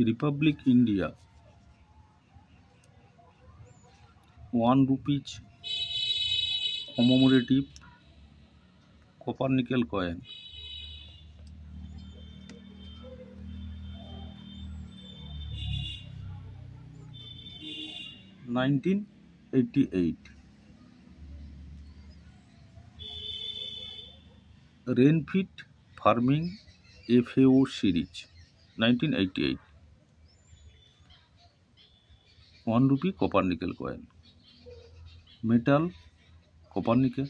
Republic India 1 rupees commemorative copper nickel coin. 1988 Rainfit Farming FAO series 1988 1 rupee copper nickel coin. Metal copper nickel,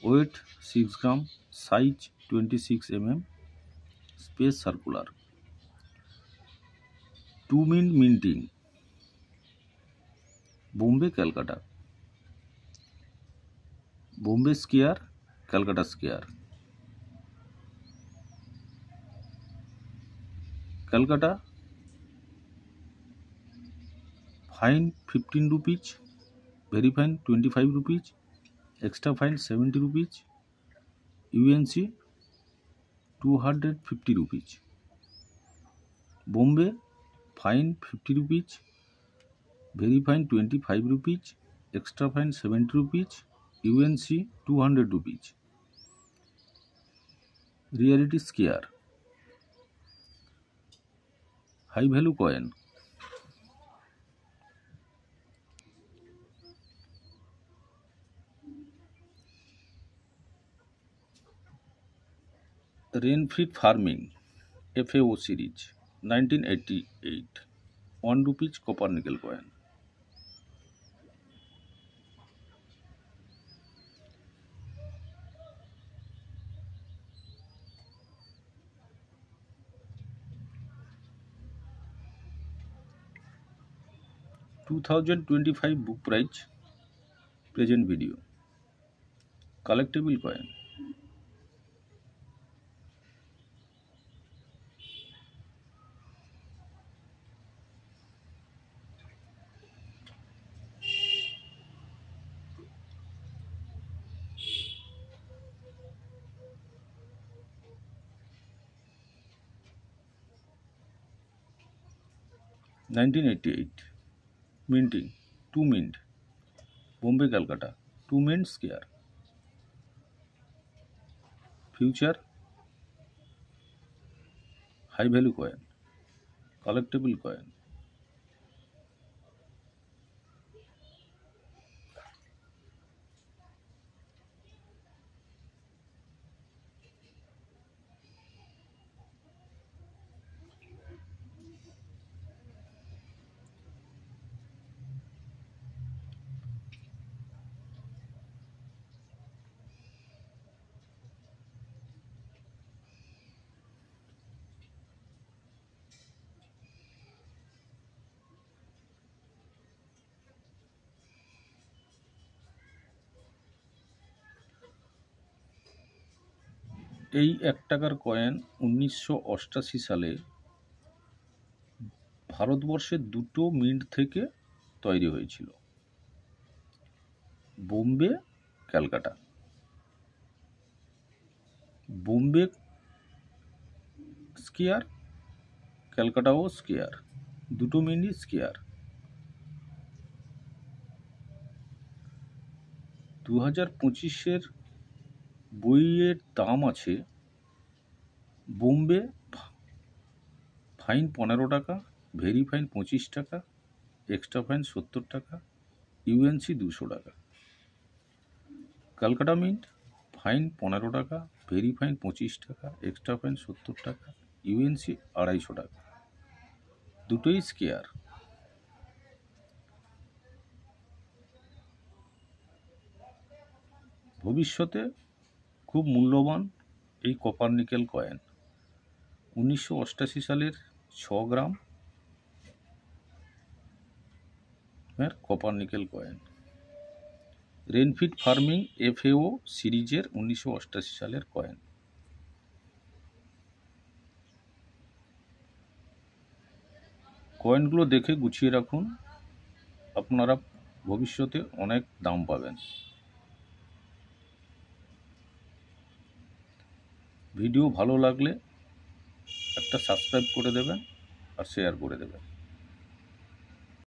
weight 6 gram, size 26 mm, space circular. 2 mint minting, Bombay, Calcutta. Bombay Square, Calcutta Square. Calcutta, fine 15 rupees, very fine 25 rupees, extra fine 70 rupees, UNC 250 rupees. Bombay, fine 50 rupees, very fine 25 rupees, extra fine 70 rupees, UNC 200 rupees. Reality Square, high value coin. Rainfit Farming FAO series 1988 1 rupees copper nickel coin. $2025 book price, present video. Collectible coin. $1988 minting 2 mint, Bombay, Calcutta. 2 mint square. Future, high value coin. Collectible coin. এই 1 টাকার coin 1988 সালে ভারতবর্ষের দুটো mint থেকে তৈরি হয়েছিল, Bombay, Calcutta. Bombay square, ক্যালকাটাও square, দুটো মিন্টই square. 2025-এর বইয়ের দাম আছে বোম্বে ফাইন 15 টাকা, ভেরি ফাইন 25 টাকা, এক্সট্রা ফাইন 70 টাকা, ইউএনসি 200 টাকা। ক্যালকাটা মিন্ট ফাইন 15 টাকা, ভেরি ফাইন 25 টাকা, এক্সট্রা ফাইন 70 টাকা, ইউএনসি 250 টাকা। দুটোই স্কোয়ার। ভবিষ্যতে খুব মূল্যবান এই কপার নিকেল কয়েন। 1988 সালের 6 gram copper nickel coin. Rainfed farming FAO সিরিজের 1988 সালের কয়েন। কয়েনগুলো দেখে গুছিয়ে রাখুন, আপনারা ভবিষ্যতে অনেক দাম পাবেন। ভিডিও ভালো লাগলে একটা সাবস্ক্রাইব করে দেবেন। আর শেয়ার করে দেবেন।